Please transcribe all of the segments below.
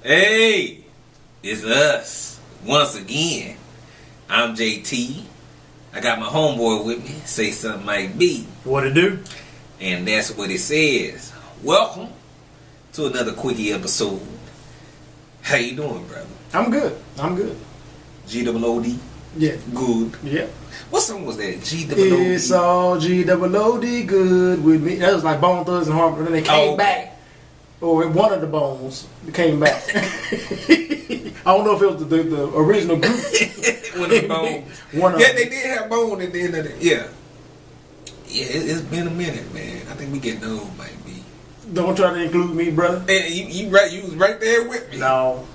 Hey, it's us once again. I'm JT. I got my homeboy with me. Say something like B. What it do? And that's what it says. Welcome to another quickie episode. How you doing, brother? I'm good. G-double-O-D? Yeah. Good. Yeah. What song was that? G-double-O-D? It's all G-double-O-D good with me. That was like Bone Thugs and Harmony. Then they came back. Or one of the bones came back. I don't know if it was the original group. One of the bones. Yeah, they did have bone at the end of it. Yeah. Yeah, it's been a minute, man. I think we getting old, might be. Don't try to include me, brother. Hey, you right? You was right there with me. No.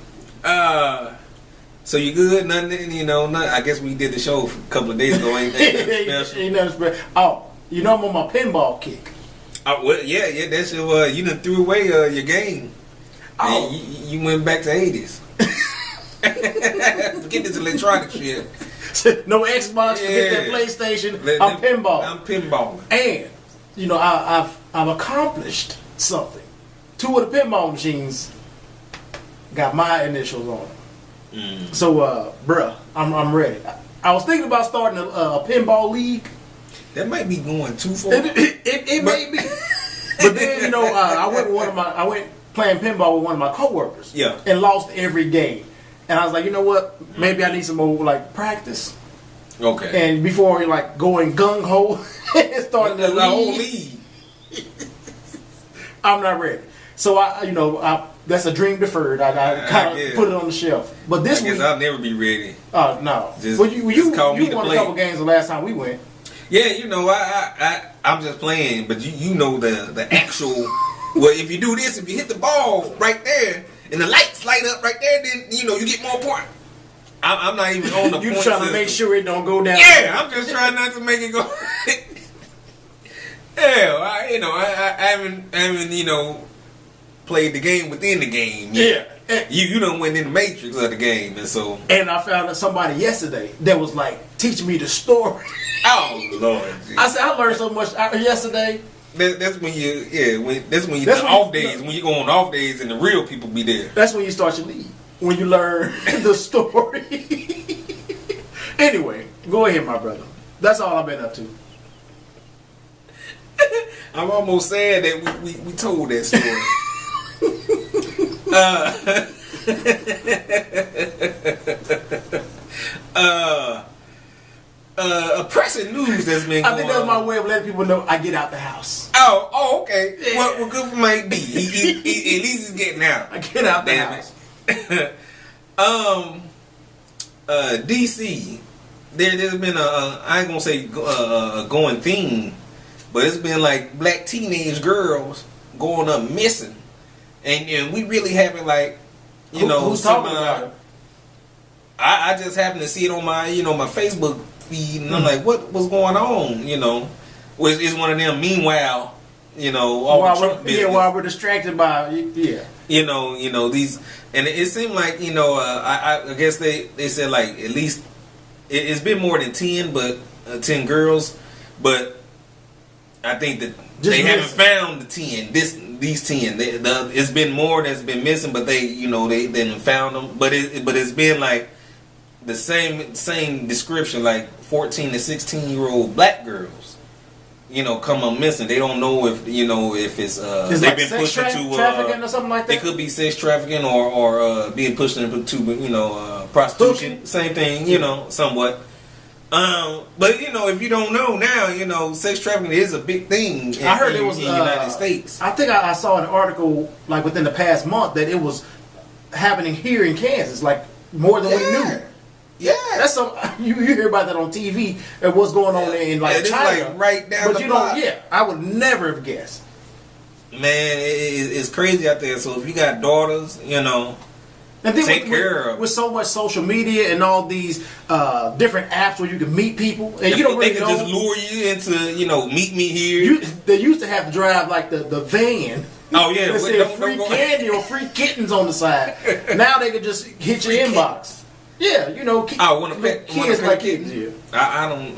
So you good? Nothing, nothing. I guess we did the show a couple of days ago. Ain't special? Ain't nothing special. Oh, I'm on my pinball kick. Well, yeah. That's your. You done threw away your game. Oh, you went back to 80s. Forget this electronic shit. No Xbox. Forget that PlayStation. I'm pinballing. I'm pinballing. And I've accomplished something. 2 of the pinball machines got my initials on them. So, bruh, I'm ready. I was thinking about starting a pinball league. That might be going too far. It may be. But then, I went playing pinball with one of my coworkers. Yeah. And lost every game. And I was like, you know what? Maybe I need some more practice. Okay. And before going gung ho and starting the whole league. I'm not ready. So that's a dream deferred. I kind of put it on the shelf. But this week, I'll never be ready. Oh no. You won a couple games the last time we went. Yeah, I'm just playing, but you know the actual. Well, if you do this, if you hit the ball right there and the lights light up right there, then you get more points. I'm not even on the point. You trying to make sure it don't go down. Yeah, I'm just trying not to make it go. I haven't played the game within the game. Yeah. You done went in the matrix of the game, and so. And I found somebody yesterday that was teaching me the story. Oh Lord! I said I learned so much yesterday. That's when the off days. When you go on off days and the real people be there. That's when you start your league. When you learn the story. Anyway, go ahead, my brother. That's all I've been up to. I'm almost sad that we told that story. Pressing news that's been going on. I think that's my way of letting people know I get out the house. Oh, okay. Yeah. Well, good for Mike B. He, at least he's getting out. I get out the house. DC, there's been I ain't gonna say a going theme, but it's been black teenage girls going up missing, and we really haven't who's talking about it? I just happened to see it on my my Facebook feed, and I'm like, what's going on? It's one of them. Meanwhile, while we're distracted by these, and it seemed like I guess they said at least it's been more than 10, but 10 girls, but I think that they haven't found the 10. These 10, it's been more that's been missing, but they didn't found them, but it's been the same description, 14 to 16-year-old black girls. Come up missing. They don't know if it's they've been pushed into trafficking or something like that. It could be sex trafficking or being pushed into prostitution. Same thing, somewhat. But if you don't know now, sex trafficking is a big thing. I heard it was in the United States. I think I saw an article within the past month that it was happening here in Kansas, more than we knew. Yeah, that's you hear about that on TV and what's going on in China, right down. But block. I would never have guessed. Man, it's crazy out there. So if you got daughters, and then take care of. With so much social media and all these different apps where you can meet people, and you don't really know. They can just lure you into meet me here. They used to have to drive the van. Oh yeah, that said free candy or free kittens on the side. Now they can just hit your inbox. Yeah, I want to pet kids like kittens. Yeah, I don't,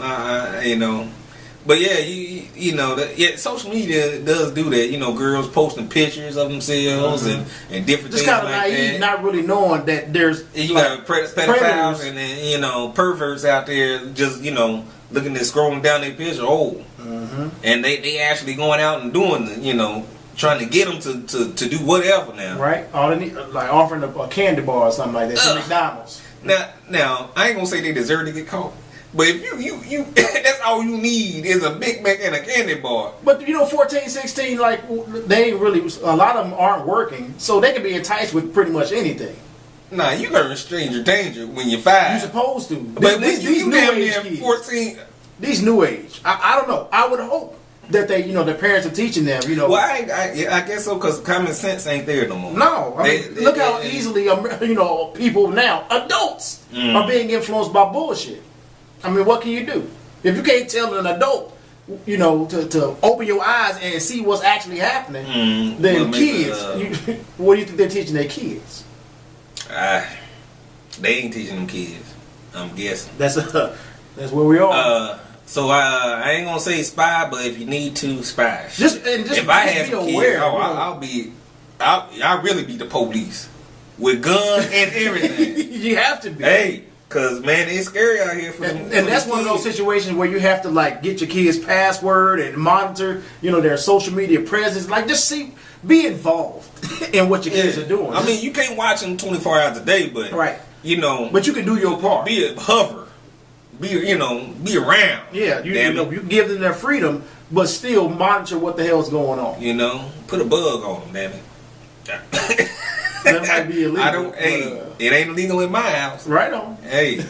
but yeah, you you know, social media does do that. You know, girls posting pictures of themselves and different just things kind of like naive, that. not really knowing that there's You like, got pedophiles and then, you know, perverts out there just, you know, looking at scrolling down their picture. And they actually going out and doing the, you know, trying to get them to do whatever now. Right. All they need, like offering a candy bar or something like that to McDonald's. Now I ain't gonna say they deserve to get caught. But if you that's all you need is a Big Mac and a candy bar. But you know, 14, 16, like they ain't really. A lot of them aren't working, so they can be enticed with pretty much anything. Nah, you learn stranger danger when you're 5. You're supposed to. But these new damn age near 14. These new age. I don't know. I would hope that they, you know, their parents are teaching them. You know. Well, I guess so, because common sense ain't there no more. No, I mean, look how easily you know people now, adults, are being influenced by bullshit. I mean, what can you do if you can't tell an adult, you know, to open your eyes and see what's actually happening? Then kids, what do you think they're teaching their kids? They ain't teaching them kids. I'm guessing. That's where we are. So I ain't gonna say spy, but if you need to, spy. Just if I have be kids, aware, I'll really be the police with guns and everything. You have to be. Hey, cause man, it's scary out here for them. And that's one of those situations where you have to like get your kids' password and monitor, you know, their social media presence. Like just be involved in what your kids are doing. I mean, you can't watch them 24 hours a day, but right. You know, but you can do your part. Be a hover. Be around. Yeah, you give them their freedom, but still monitor what the hell's going on. You know, put a bug on them, damn it. That might be illegal. I don't. It ain't illegal in my house. Right on. Hey,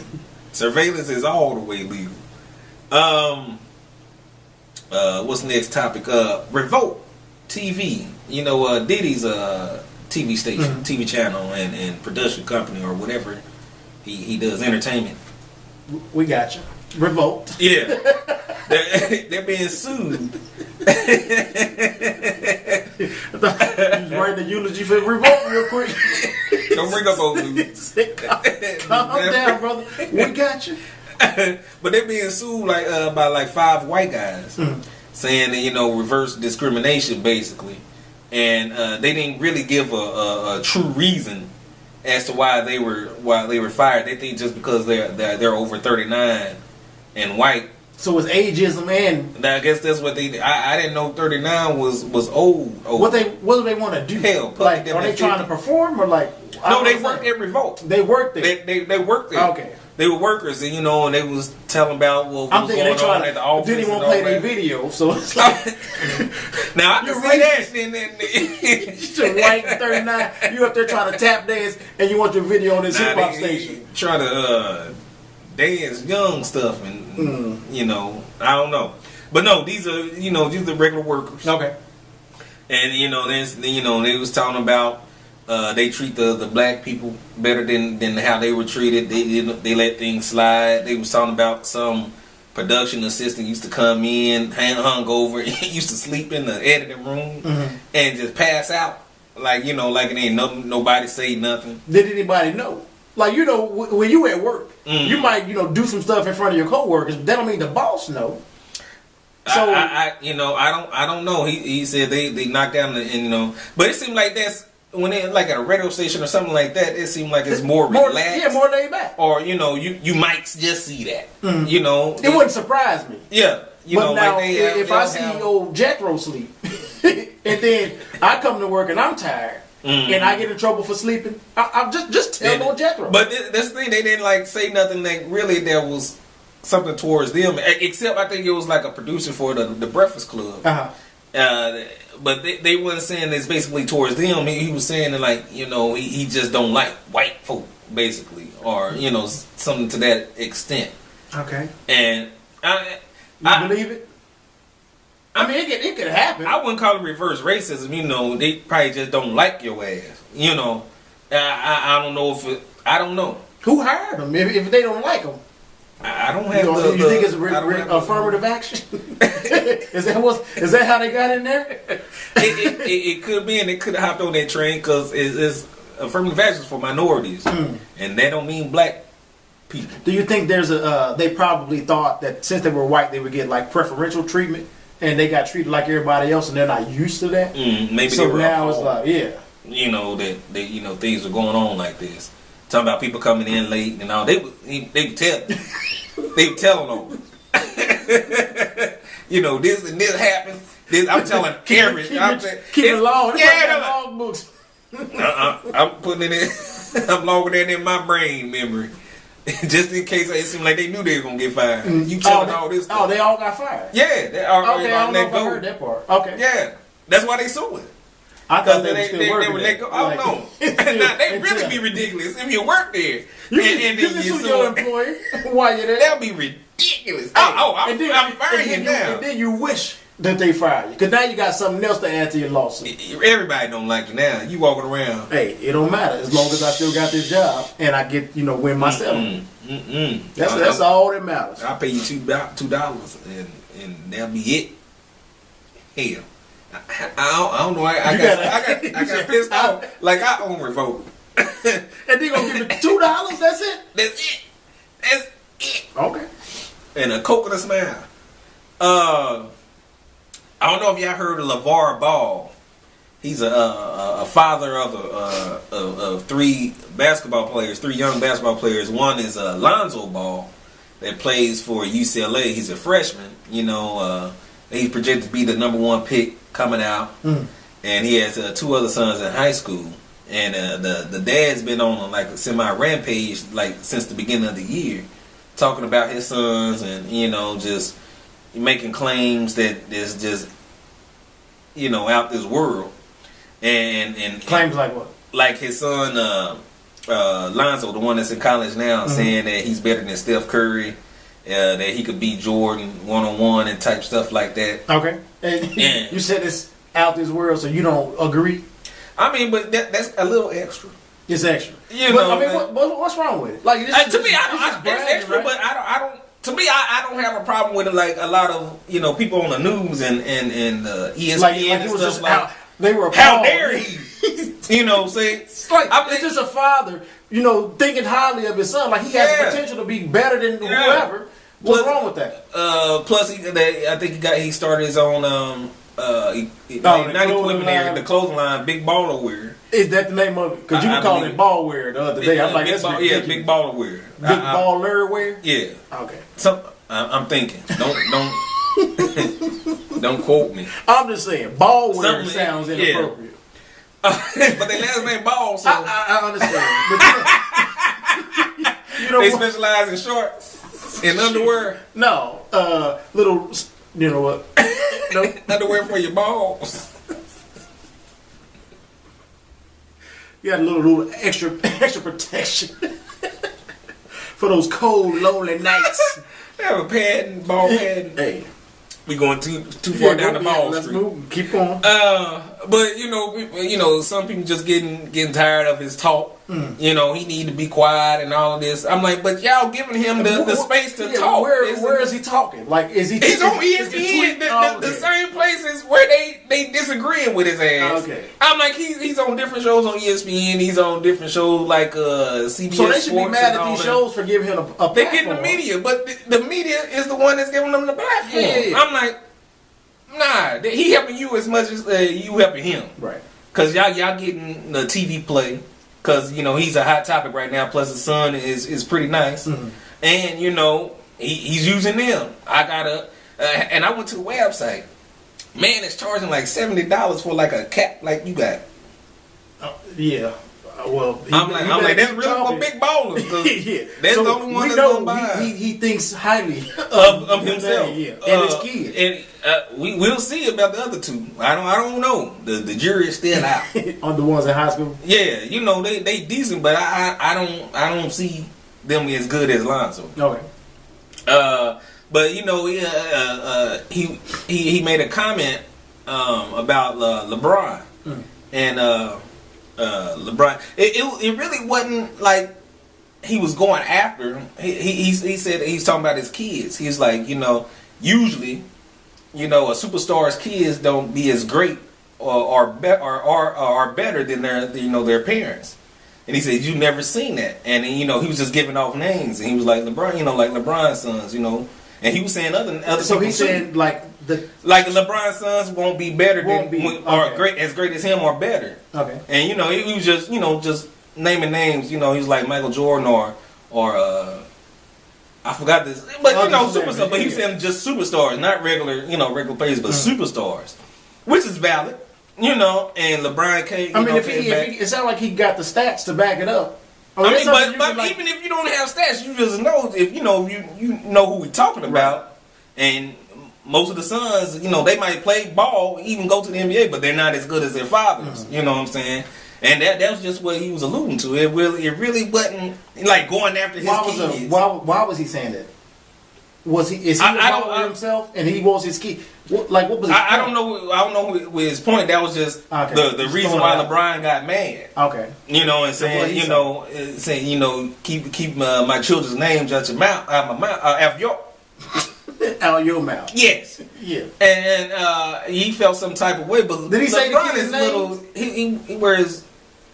surveillance is all the way legal. What's the next topic? Revolt TV. You know, Diddy's TV station, TV channel, and production company or whatever he does, entertainment. We got you. Revolt. Yeah. They're being sued. Write the eulogy for Revolt real quick. Don't bring up old news. Calm down, brother. We got you. But they're being sued by like 5 white guys, saying that, you know, reverse discrimination basically, and they didn't really give a true reason as to why they were fired. They think just because they're over 39 and white. So it's ageism, and I guess that's what they. I didn't know 39 was old. What do they want to do? Hell, like, are they trying to perform or like? No, they worked at Revolt. They worked there. They worked there. Okay. They were workers, and you know, and they was telling about what was going on at the office. Didn't want to play their video, so it's like. Now I can see that. You're white 39. You up there trying to tap dance, and you want your video on this hip hop station. Try to dance young stuff, and you know, I don't know, but no, these are regular workers. Okay. And you know, they was talking about. They treat the black people better than how they were treated. They let things slide. They was talking about some production assistant used to come in, hung over, used to sleep in the editing room and just pass out. Like, you know, like it ain't nobody say nothing. Did anybody know? Like, you know, when you at work, you might, you know, do some stuff in front of your coworkers. That don't mean the boss know. So I don't know. He said they knocked down you know, but it seemed like that's. When they like at a radio station or something like that, it seemed like it's more relaxed. Yeah, more laid back. Or you know, you might just see that. You know, it wouldn't surprise me. Yeah, you know, now, like if I see old Jethro sleep, and then I come to work and I'm tired, and I get in trouble for sleeping, I'll just tell old Jethro. But that's the thing, they didn't like say nothing that really there was something towards them, except I think it was like a producer for the Breakfast Club. But they weren't saying this basically towards them. He was saying that, like, you know, he just don't like white folk, basically, or you know, something to that extent. Okay. And I believe it. I mean, it could happen. I wouldn't call it reverse racism. You know, they probably just don't like your ass. You know, I don't know I don't know who hired them if they don't like them. I don't have. You think it's affirmative action? Is that how they got in there? It could be, and they could have hopped on that train because it's affirmative action for minorities, and that don't mean black people. Do you think there's they probably thought that since they were white they would get like preferential treatment and they got treated like everybody else, and they're not used to that. Maybe so they were now it's like, yeah, you know that they, you know, things are going on like this. Talking about people coming in late and all. They would tell they were telling them. You know, this and this happened. This, I'm telling Karen. Keep it long. Yeah, long books. I'm putting it in. I'm logging it in my brain memory, just in case it seemed like they knew they was gonna get fired. You telling all this stuff. Oh, they all got fired. Yeah, they all. Okay, I don't know if I heard that part. Okay. Yeah, that's why they suing. I thought they were let go. I don't know. Now, they really be ridiculous if you work there. And you can sue your employer while you're there. That'll be ridiculous. I'm firing you now. And then you wish that they fire you, because now you got something else to add to your lawsuit. Everybody don't like you now. You walking around. Hey, it don't matter as long as I still got this job and I get, you know, win my settlement. That's all that matters. I'll pay you $2 and that'll be it. Hell, I don't know. I got pissed off. Like I own revolt. And they gonna give me $2? That's it. That's it. Okay. And a coconut smile. I don't know if y'all heard of LeVar Ball. He's a father of three basketball players, three young basketball players. One is Lonzo Ball that plays for UCLA. He's a freshman. You know, he's projected to be the number 1 pick coming out. And he has 2 other sons in high school. And the dad's been on like a semi-rampage like since the beginning of the year, talking about his sons and, you know, just making claims that is just, you know, out this world. And claims like what? Like his son Lonzo, the one that's in college now, saying that he's better than Steph Curry, that he could beat Jordan 1-on-1 and type stuff like that. Okay. And you said it's out this world, so you don't agree? I mean, but that's a little extra. It's extra. You know, I mean, what's wrong with it? Like, to me, it's extra, right? But I don't. To me, I don't have a problem with it. Like a lot of, you know, people on the news and ESPN like and stuff just like. They were appalled. How dare he? You know, say it's like it's just a father, you know, thinking highly of his son. Like he has the potential to be better than whoever. What's wrong with that? Plus, I think he started his own not equipment there, the clothing line, Big Baller Wear. Is that the name of it? Because you were calling it ball wear the other day. I'm like, that's ridiculous. Big Baller Wear. Big Baller Wear. Yeah. Okay. I'm thinking. Don't quote me. I'm just saying, ball wear sounds inappropriate. But their last name Ball, so I understand. But you know they specialize in shorts and underwear. No, little. You know what? No underwear for your balls. You got a little extra protection for those cold, lonely nights. Have a pad and ball pad. Hey, we going too far down the ball Let's street. move. Keep going. But you know, some people just getting tired of his talk. You know, he need to be quiet and all of this. I'm like, but y'all giving him the space to talk. Where is he talking? Like, is he? He's on ESPN, the same places where they disagreeing with his ass. Okay. I'm like, he's on different shows on ESPN. He's on different shows like CBS. So they should be mad at these shows for giving him a platform. They're getting the media, but the media is the one that's giving them the platform. Yeah. I'm like, nah, he helping you as much as you helping him. Right. Because y'all getting the TV play. Because, you know, he's a hot topic right now. Plus, his son is pretty nice. And, you know, he's using them. I got and I went to the website. Man, it's charging like $70 for like a cap like you got. Yeah. Well, I'm like, that's really for big ballers. Yeah. That's the only one that's going to buy. He thinks highly of himself. And his kids. And we'll see about the other two. I don't know. The jury is still out. On the ones in high school? Yeah, you know, they decent, but I don't see them as good as Lonzo. Okay. But you know, he made a comment about LeBron and LeBron. It really wasn't like he was going after him. He said he's talking about his kids. He's like, you know, usually, you know, a superstar's kids don't be as great or better than their parents. And he said, you never seen that. And you know, he was just giving off names, and he was like LeBron, you know, like LeBron's sons, you know. And he was saying other. So he's saying like like LeBron's sons won't be better or okay. as great as him or better. Okay. And he was just just naming names. He was like Michael Jordan or I forgot this, but superstar. But he was saying just superstars, not regular regular players, but superstars, which is valid. And LeBron came. I mean, if it sounds like he got the stats to back it up. But even if you don't have stats, you just know if you know who we're talking about, and most of the sons, they might play ball, even go to the NBA, but they're not as good as their fathers. You know what I'm saying? And that was just what he was alluding to. It really wasn't like going after his kids. Why was he saying that? Is he about himself and he wants his kid? What was his point? I don't know with his point. That was just the reason why LeBron got mad. Okay. And saying saying keep my children's names out your mouth, out my mouth, out your mouth. Yes. Yeah. And he felt some type of way, but did he say the LeBron kid's is name? He wears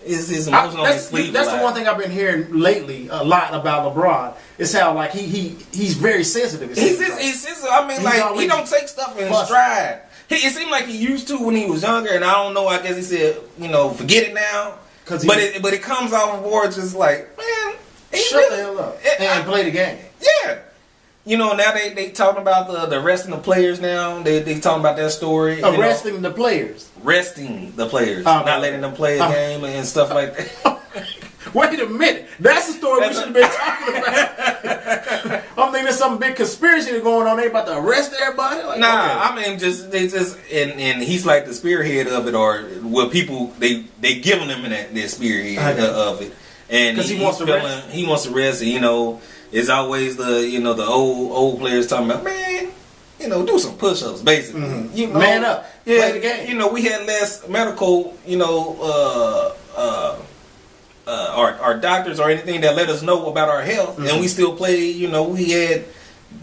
his emotional on his sleeve. That's the one thing I've been hearing lately a lot about LeBron. Is how like he's very sensitive. He's sensitive. I mean, like he don't take stuff in stride. It seemed like he used to when he was younger, and I don't know. I guess he said, forget it now. But it comes off of words just like, man, shut the hell up and play the game. Yeah. Now they talking about the arresting the players now. They talking about that story. Arresting the players. Resting the players. Not letting them play a game and stuff like that. Wait a minute. That's the story we should have been talking about. I'm thinking there's some big conspiracy going on. They about to arrest everybody? Like, I mean, and he's like the spearhead of it, or what people, they giving him that spearhead of it. And because he wants to rest. He wants to rest, it's always the old players talking about, man, do some push-ups, basically. Mm-hmm. Man up, play the game. We had less medical, our doctors or anything that let us know about our health, and we still play. We had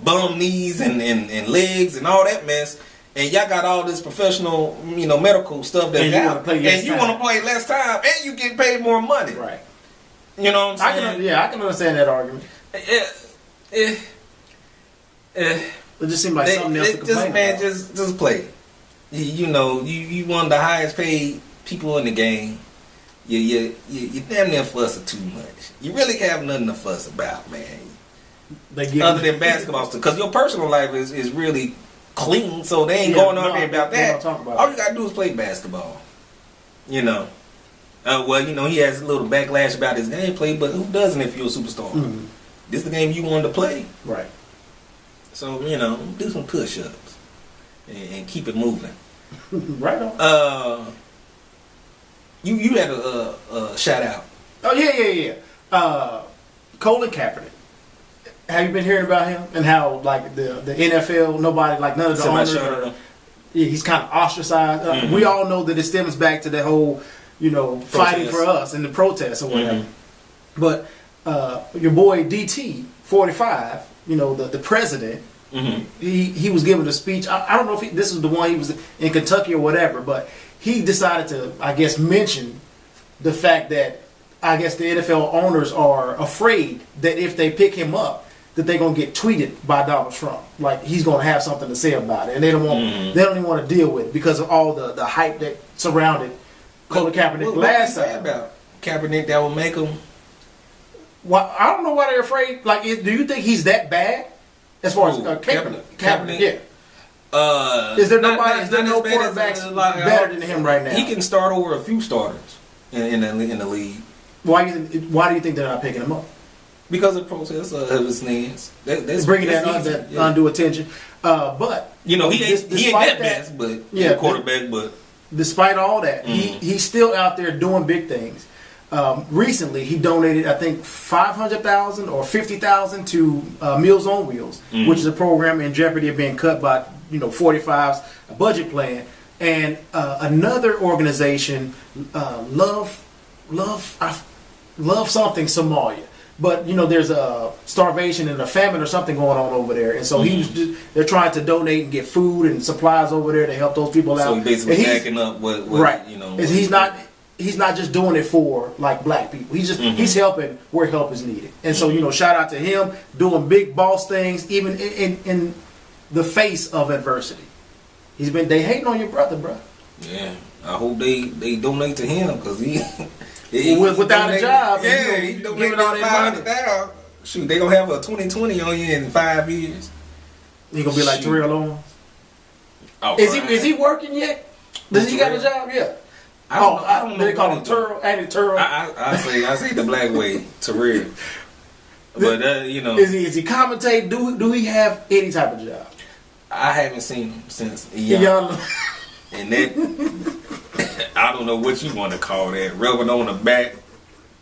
bum knees and legs and all that mess, and y'all got all this professional, medical stuff that you want to play less time, and you get paid more money, right? You know what I'm saying? I can understand that argument. It just seems like something else to complain about. Just play. You one of the highest paid people in the game. You damn near fussing too much. You really have nothing to fuss about, man. Other than basketball stuff, because your personal life is really clean, so they ain't going on there about that. All you gotta do is play basketball. He has a little backlash about his gameplay, but who doesn't if you're a superstar? Mm-hmm. This is the game you wanted to play. Right. So, do some push-ups and keep it moving. Right on. You had a shout-out. Oh, yeah. Colin Kaepernick. Have you been hearing about him? And how, like, the NFL, nobody, like, none of the owners he's kind of ostracized. We all know that it stems back to the whole, fighting for us and the protests or whatever. Mm-hmm. But your boy DT 45, the president, he was giving a speech. I don't know if this was the one he was in Kentucky or whatever, but he decided to, I guess, mention the fact that I guess the NFL owners are afraid that if they pick him up, that they're gonna get tweeted by Donald Trump, like he's gonna have something to say about it, and they don't even want to deal with it because of all the hype that surrounded Colin Kaepernick last time. About Kaepernick that will make him. Well, I don't know why they're afraid. Like, do you think he's that bad as far as Kaepernick? Yeah. Is there no quarterbacks better than him right now? He can start over a few starters in the league. Why do you think they're not picking him up? Because of protests of his names. That's bringing that undue attention. But he ain't that best, but quarterback. But despite all that, he's still out there doing big things. Recently, he donated, I think, $500,000 or $50,000 to Meals on Wheels, which is a program in jeopardy of being cut by 45's budget plan, and another organization, Love something Somalia. But there's a starvation and a famine or something going on over there, and so they're trying to donate and get food and supplies over there to help those people out. So he's basically backing up what He's not just doing it for like black people. He's helping where help is needed. And so shout out to him doing big boss things even in the face of adversity. They hating on your brother, bro. Yeah, I hope they donate to him because he without a job. Yeah, he donated all that $500,000. Shoot, they gonna have a 2020 on you in 5 years. He gonna be like Terrell Owens. Oh, is he working yet? Does he got a job yet? I don't know. They call him Terrell. Andy Terrell. I say the black way, Terrell. But you know, is he commentating? Do he have any type of job? I haven't seen him since young. And that I don't know what you want to call that, rubbing on the back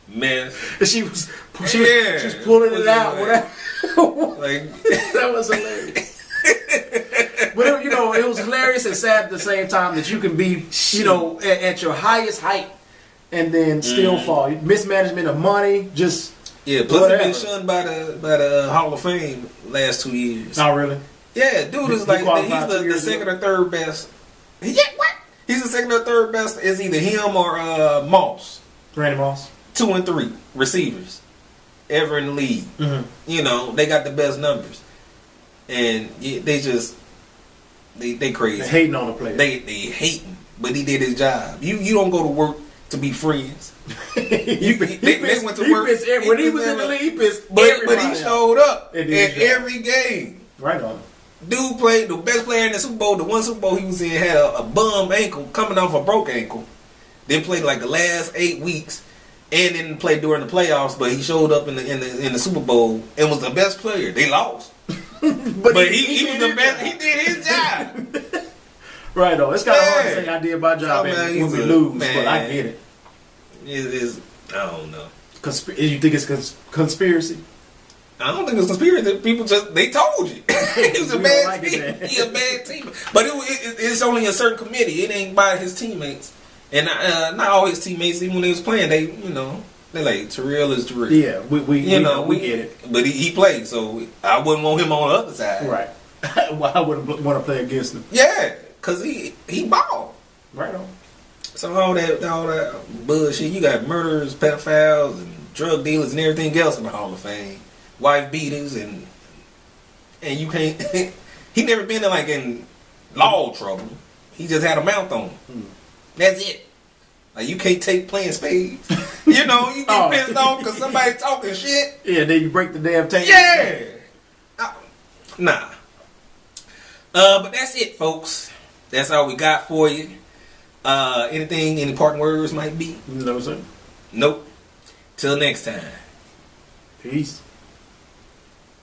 mess. She was pulling it out. Like that was hilarious. But it was hilarious and sad at the same time that you can be, at your highest height and then still fall. Mismanagement of money, just plus he's been shunned by the Hall of Fame last 2 years. Oh, really? Yeah, dude is like he's the second or third best. Yeah, what? He's the second or third best. Is either him or Moss. Randy Moss. 2 and 3 receivers ever in the league. Mm-hmm. They got the best numbers, and they just they crazy. They hating on the player. They hating, but he did his job. You don't go to work to be friends. They went to work when he was in the league. He pissed but he showed up at every game. Right on. Dude played the best player in the Super Bowl. The one Super Bowl he was in had a bum ankle coming off a broke ankle. Then played like the last 8 weeks, and then played during the playoffs. But he showed up in the Super Bowl and was the best player. They lost, but he was the best. He did his job. Right on. It's kind of hard to say I did my job when we lose, but I get it. It's I don't know. You think it's conspiracy? I don't think it's conspiracy. People they told you he was a bad team. He a bad team, but it's only a certain committee. It ain't by his teammates, and not all his teammates. Even when they was playing, they like Terrell is Terrell. Yeah, we get it. But he played, so I wouldn't want him on the other side. Right. Well, I wouldn't want to play against him. Yeah, cause he balled. Right on. So all that bullshit. You got murderers, pedophiles, and drug dealers, and everything else in the Hall of Fame. Wife beaters and you can't. He never been in law trouble. He just had a mouth on him. That's it. Like you can't take playing spades. You get pissed off because somebody talking shit. Yeah, then you break the damn table. Yeah. Nah. But that's it, folks. That's all we got for you. Any parting words might be? No, sir. Nope. Till next time. Peace.